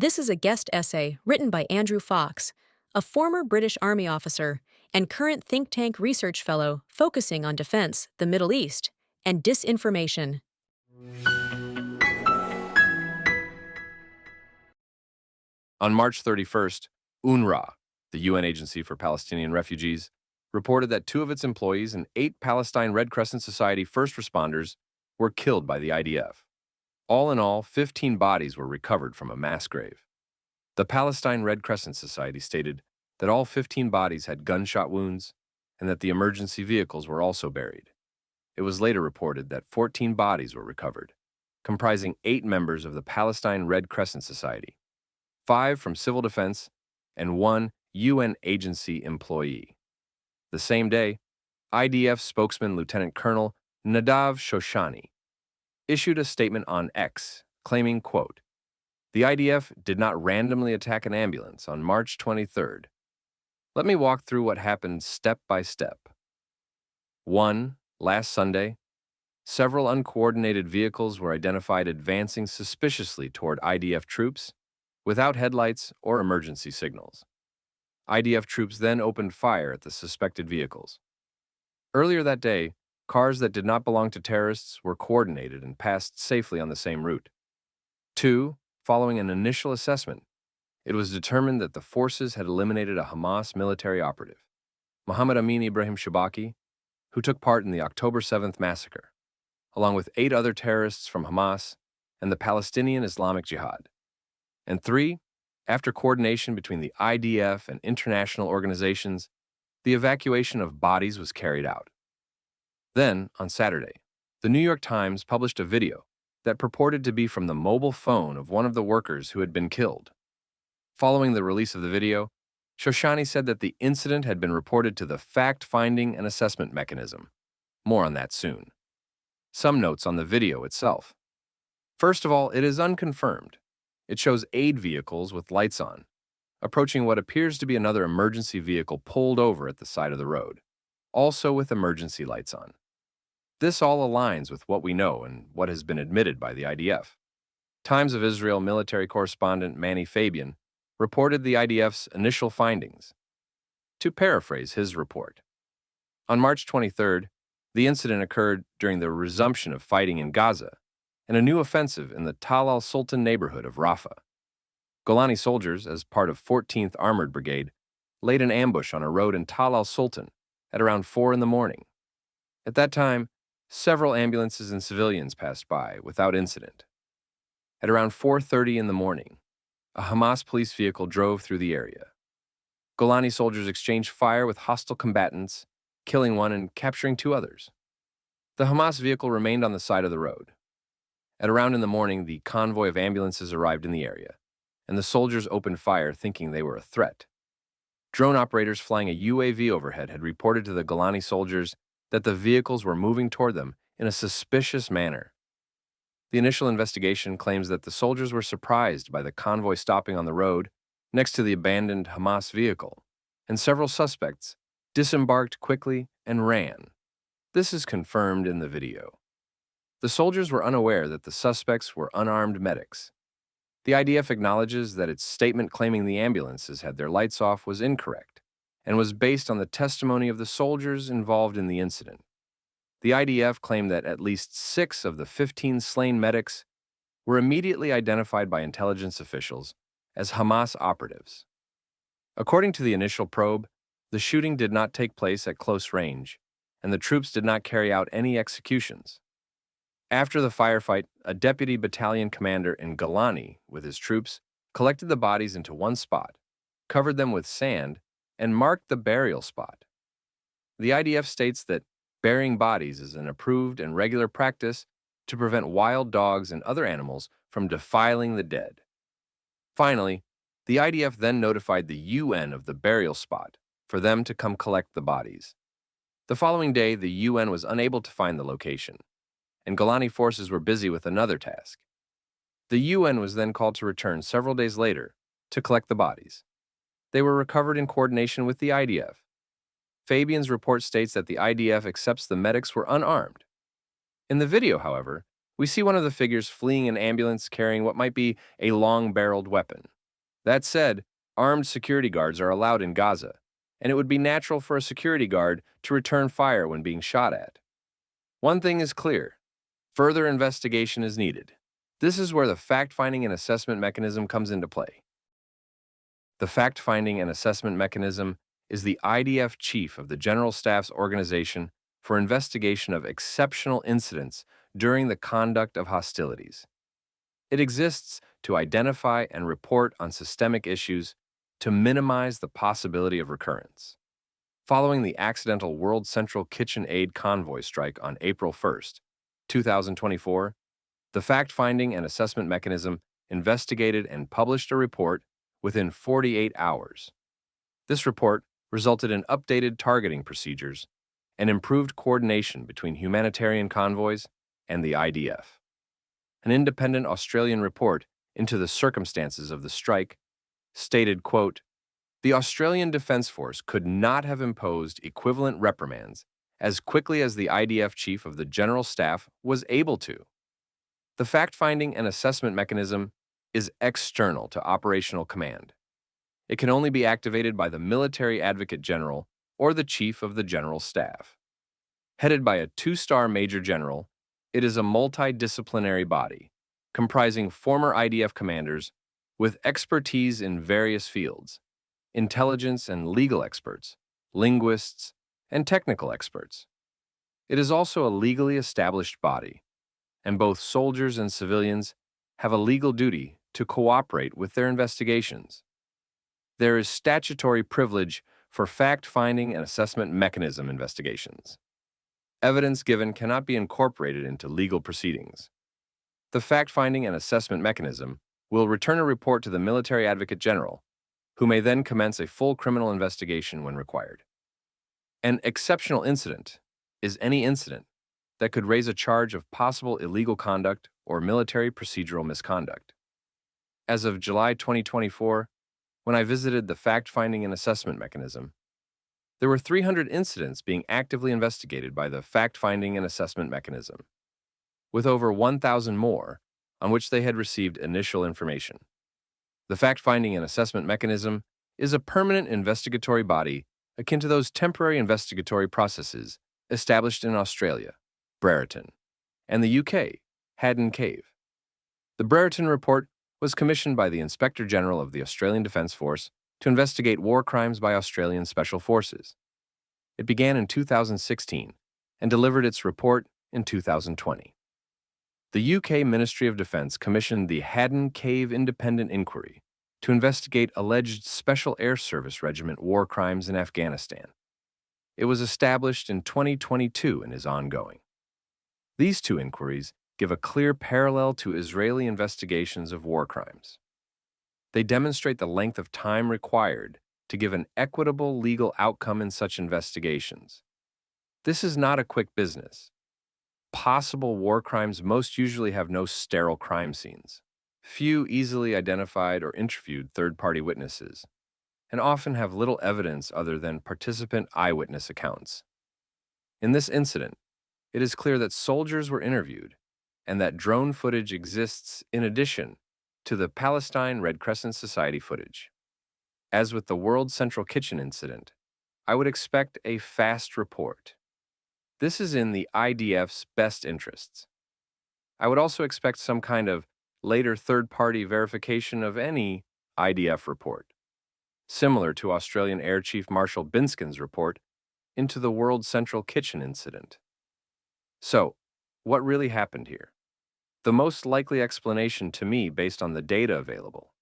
This is a guest essay written by Andrew Fox, a former British Army officer and current think tank research fellow focusing on defense, the Middle East, and disinformation. On March 31st, UNRWA, the UN Agency for Palestinian Refugees, reported that 2 of its employees and 8 Palestine Red Crescent Society first responders were killed by the IDF. All in all, 15 bodies were recovered from a mass grave. The Palestine Red Crescent Society stated that all 15 bodies had gunshot wounds and that the emergency vehicles were also buried. It was later reported that 14 bodies were recovered, comprising 8 members of the Palestine Red Crescent Society, 5 from civil defense, and 1 UN agency employee. The same day, IDF spokesman Lieutenant Colonel Nadav Shoshani issued a statement on X, claiming, quote, "The IDF did not randomly attack an ambulance on March 23rd. Let me walk through what happened step by step. 1. Last Sunday, several uncoordinated vehicles were identified advancing suspiciously toward IDF troops without headlights or emergency signals. IDF troops then opened fire at the suspected vehicles. Earlier that day, cars that did not belong to terrorists were coordinated and passed safely on the same route. 2. Following an initial assessment, it was determined that the forces had eliminated a Hamas military operative, Mohammed Amin Ibrahim Shabaki, who took part in the October 7th massacre, along with 8 other terrorists from Hamas and the Palestinian Islamic Jihad. And 3, after coordination between the IDF and international organizations, the evacuation of bodies was carried out. Then, on Saturday, the New York Times published a video that purported to be from the mobile phone of one of the workers who had been killed. Following the release of the video, Shoshani said that the incident had been reported to the Fact-Finding and Assessment Mechanism. More on that soon. Some notes on the video itself. First of all, it is unconfirmed. It shows aid vehicles with lights on, approaching what appears to be another emergency vehicle pulled over at the side of the road, also with emergency lights on. This all aligns with what we know and what has been admitted by the IDF. Times of Israel military correspondent Manny Fabian reported the IDF's initial findings. To paraphrase his report, on March 23rd, the incident occurred during the resumption of fighting in Gaza and a new offensive in the Tal al-Sultan neighborhood of Rafah. Golani soldiers, as part of 14th Armored Brigade, laid an ambush on a road in Tal al-Sultan at around 4 in the morning. At that time, several ambulances and civilians passed by without incident. At around 4:30 in the morning, a Hamas police vehicle drove through the area. Golani soldiers exchanged fire with hostile combatants, killing 1 and capturing 2 others. The Hamas vehicle remained on the side of the road. At around in the morning, the convoy of ambulances arrived in the area, and the soldiers opened fire thinking they were a threat. Drone operators flying a UAV overhead had reported to the Golani soldiers that the vehicles were moving toward them in a suspicious manner. The initial investigation claims that the soldiers were surprised by the convoy stopping on the road next to the abandoned Hamas vehicle, and several suspects disembarked quickly and ran. This is confirmed in the video. The soldiers were unaware that the suspects were unarmed medics. The IDF acknowledges that its statement claiming the ambulances had their lights off was incorrect and was based on the testimony of the soldiers involved in the incident. The IDF claimed that at least 6 of the 15 slain medics were immediately identified by intelligence officials as Hamas operatives. According to the initial probe, the shooting did not take place at close range, and the troops did not carry out any executions. After the firefight, a deputy battalion commander in Golani, with his troops, collected the bodies into one spot, covered them with sand, and marked the burial spot. The IDF states that burying bodies is an approved and regular practice to prevent wild dogs and other animals from defiling the dead. Finally, the IDF then notified the UN of the burial spot for them to come collect the bodies. The following day, the UN was unable to find the location, and Golani forces were busy with another task. The UN was then called to return several days later to collect the bodies. They were recovered in coordination with the IDF. Fabian's report states that the IDF accepts the medics were unarmed. In the video, however, We see one of the figures fleeing an ambulance carrying what might be a long-barreled weapon. That said, armed security guards are allowed in Gaza, and it would be natural for a security guard to return fire when being shot at. One thing is clear: further investigation is needed. This is where the fact-finding and assessment mechanism comes into play. The fact-finding and assessment mechanism is the IDF chief of the General Staff's Organization for Investigation of Exceptional Incidents during the conduct of hostilities. It exists to identify and report on systemic issues to minimize the possibility of recurrence. Following the accidental World Central Kitchen Aid convoy strike on April 1st, 2024, the fact-finding and assessment mechanism investigated and published a report within 48 hours. This report resulted in updated targeting procedures and improved coordination between humanitarian convoys and the IDF. An independent Australian report into the circumstances of the strike stated, quote, "The Australian Defence Force could not have imposed equivalent reprimands as quickly as the IDF chief of the General Staff was able to." The fact-finding and assessment mechanism is external to operational command. It can only be activated by the Military Advocate General or the Chief of the General Staff. Headed by a two-star Major General, it is a multidisciplinary body comprising former IDF commanders with expertise in various fields: intelligence and legal experts, linguists, and technical experts. It is also a legally established body, and both soldiers and civilians have a legal duty to cooperate with their investigations. There is statutory privilege for fact-finding and assessment mechanism investigations. Evidence given cannot be incorporated into legal proceedings. The fact-finding and assessment mechanism will return a report to the Military Advocate General, who may then commence a full criminal investigation when required. An exceptional incident is any incident that could raise a charge of possible illegal conduct or military procedural misconduct. As of July 2024, when I visited the fact-finding and assessment mechanism, there were 300 incidents being actively investigated by the fact-finding and assessment mechanism, with over 1,000 more on which they had received initial information. The fact-finding and assessment mechanism is a permanent investigatory body akin to those temporary investigatory processes established in Australia, Brereton, and the UK, Haddon Cave. The Brereton Report was commissioned by the Inspector General of the Australian Defence Force to investigate war crimes by Australian Special Forces. It began in 2016 and delivered its report in 2020. The UK Ministry of Defence commissioned the Haddon Cave Independent Inquiry to investigate alleged Special Air Service Regiment war crimes in Afghanistan. It was established in 2022 and is ongoing. These two inquiries give a clear parallel to Israeli investigations of war crimes. They demonstrate the length of time required to give an equitable legal outcome in such investigations. This is not a quick business. Possible war crimes most usually have no sterile crime scenes, few easily identified or interviewed third-party witnesses, and often have little evidence other than participant eyewitness accounts. In this incident, it is clear that soldiers were interviewed and that drone footage exists in addition to the Palestine Red Crescent Society footage. As with the World Central Kitchen incident, I would expect a fast report. This is in the IDF's best interests. I would also expect some kind of later third-party verification of any IDF report, similar to Australian Air Chief Marshal Binskin's report into the World Central Kitchen incident. So, what really happened here? The most likely explanation to me, based on the data available,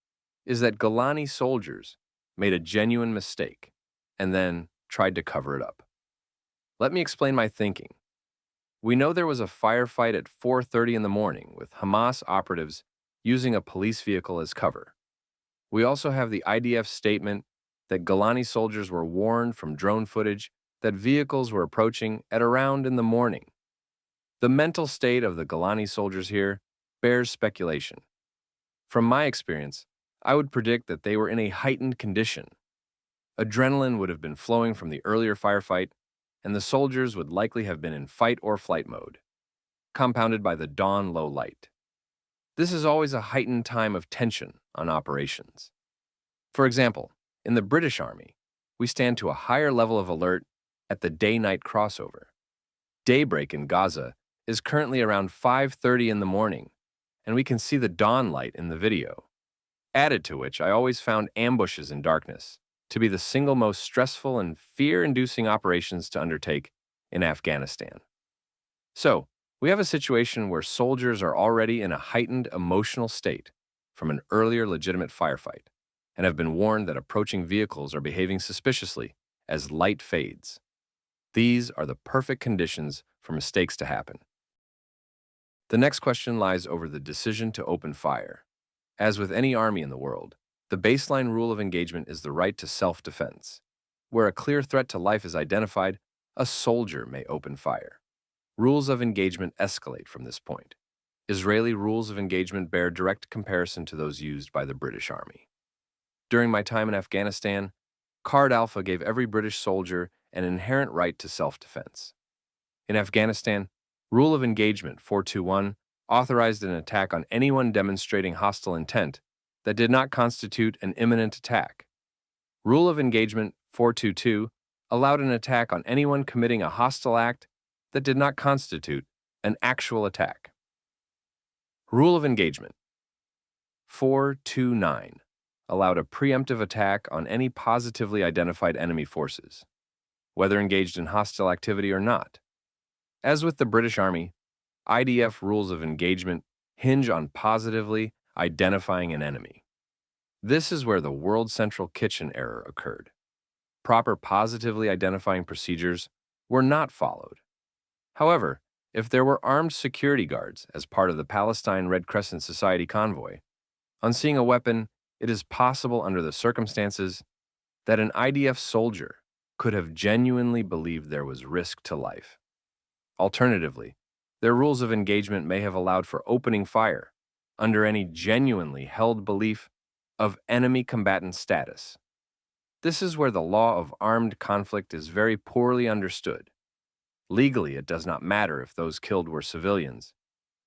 is that Golani soldiers made a genuine mistake and then tried to cover it up. Let me explain my thinking. We know there was a firefight at 4:30 in the morning with Hamas operatives using a police vehicle as cover. We also have the IDF statement that Golani soldiers were warned from drone footage that vehicles were approaching at around in the morning. The mental state of the Golani soldiers here bears speculation. From my experience, I would predict that they were in a heightened condition. Adrenaline would have been flowing from the earlier firefight, and the soldiers would likely have been in fight or flight mode. compounded by the dawn low light. This is always a heightened time of tension on operations. For example, in the British Army, we stand to a higher level of alert at the day-night crossover. Daybreak in Gaza is currently around 5:30 in the morning, and we can see the dawn light in the video. Added to which, I always found ambushes in darkness to be the single most stressful and fear-inducing operations to undertake in Afghanistan. So, we have a situation where soldiers are already in a heightened emotional state from an earlier legitimate firefight and have been warned that approaching vehicles are behaving suspiciously as light fades. These are the perfect conditions for mistakes to happen. The next question lies over the decision to open fire. As with any army in the world, the baseline rule of engagement is the right to self-defense. Where a clear threat to life is identified, a soldier may open fire. Rules of engagement escalate from this point. Israeli rules of engagement bear direct comparison to those used by the British Army. During my time in Afghanistan, Card Alpha gave every British soldier an inherent right to self-defense. In Afghanistan, Rule of Engagement 421 authorized an attack on anyone demonstrating hostile intent that did not constitute an imminent attack. Rule of Engagement 422 allowed an attack on anyone committing a hostile act that did not constitute an actual attack. Rule of Engagement 429 allowed a preemptive attack on any positively identified enemy forces, whether engaged in hostile activity or not. As with the British Army, IDF rules of engagement hinge on positively identifying an enemy. This is where the World Central Kitchen error occurred. Proper positively identifying procedures were not followed. However, if there were armed security guards as part of the Palestine Red Crescent Society convoy, on seeing a weapon, it is possible under the circumstances that an IDF soldier could have genuinely believed there was risk to life. Alternatively, their rules of engagement may have allowed for opening fire under any genuinely held belief of enemy combatant status. This is where the law of armed conflict is very poorly understood. Legally, it does not matter if those killed were civilians.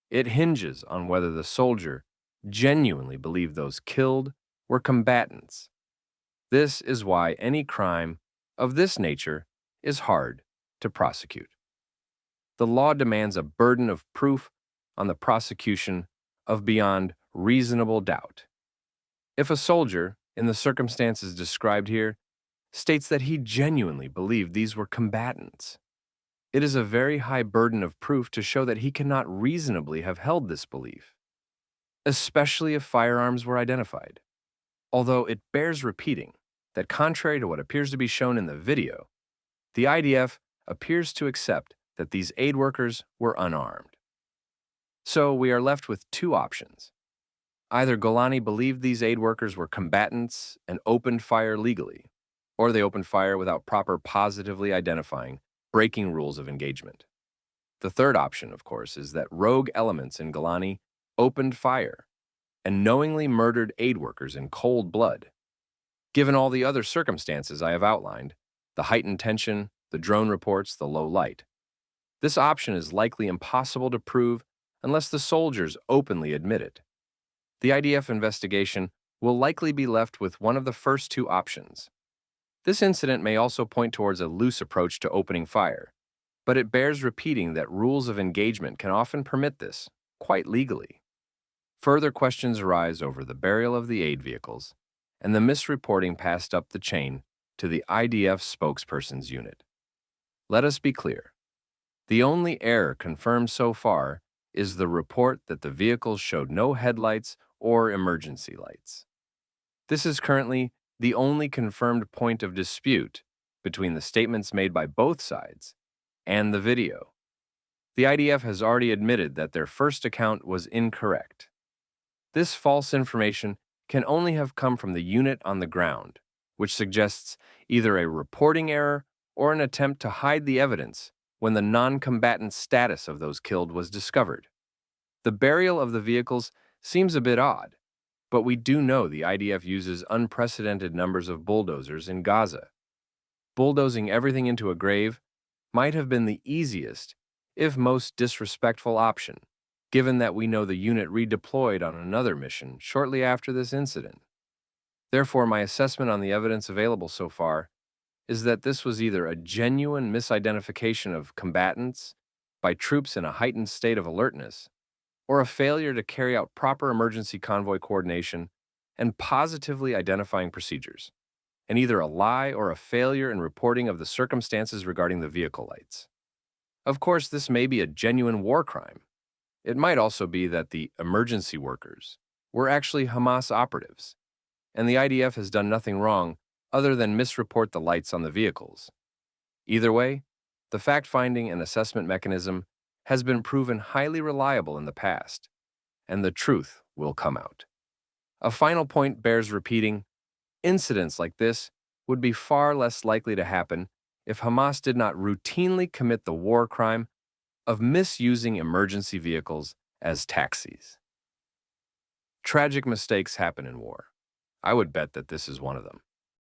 It hinges on whether the soldier genuinely believed those killed were combatants. This is why any crime of this nature is hard to prosecute. The law demands a burden of proof on the prosecution of beyond reasonable doubt. If a soldier, in the circumstances described here, states that he genuinely believed these were combatants, it is a very high burden of proof to show that he cannot reasonably have held this belief, especially if firearms were identified. Although it bears repeating that contrary to what appears to be shown in the video, the IDF appears to accept that these aid workers were unarmed. So we are left with two options. Either Golani believed these aid workers were combatants and opened fire legally, or they opened fire without proper positively identifying, breaking rules of engagement. The third option, of course, is that rogue elements in Golani opened fire and knowingly murdered aid workers in cold blood. Given all the other circumstances I have outlined, the heightened tension, the drone reports, the low light, this option is likely impossible to prove unless the soldiers openly admit it. The IDF investigation will likely be left with one of the first two options. This incident may also point towards a loose approach to opening fire, but it bears repeating that rules of engagement can often permit this, quite legally. Further questions arise over the burial of the aid vehicles and the misreporting passed up the chain to the IDF spokesperson's unit. Let us be clear. The only error confirmed so far is the report that the vehicles showed no headlights or emergency lights. This is currently the only confirmed point of dispute between the statements made by both sides and the video. The IDF has already admitted that their first account was incorrect. This false information can only have come from the unit on the ground, which suggests either a reporting error or an attempt to hide the evidence when the non-combatant status of those killed was discovered. The burial of the vehicles seems a bit odd, but we do know the IDF uses unprecedented numbers of bulldozers in Gaza. Bulldozing everything into a grave might have been the easiest if most disrespectful option, given that we know the unit redeployed on another mission shortly after this incident. Therefore, my assessment on the evidence available so far is that this was either a genuine misidentification of combatants by troops in a heightened state of alertness, or a failure to carry out proper emergency convoy coordination and positively identifying procedures, and either a lie or a failure in reporting of the circumstances regarding the vehicle lights. Of course, this may be a genuine war crime. It might also be that the emergency workers were actually Hamas operatives, and the IDF has done nothing wrong other than misreport the lights on the vehicles. Either way, the fact-finding and assessment mechanism has been proven highly reliable in the past, and the truth will come out. A final point bears repeating: incidents like this would be far less likely to happen if Hamas did not routinely commit the war crime of misusing emergency vehicles as taxis. Tragic mistakes happen in war. I would bet that this is one of them.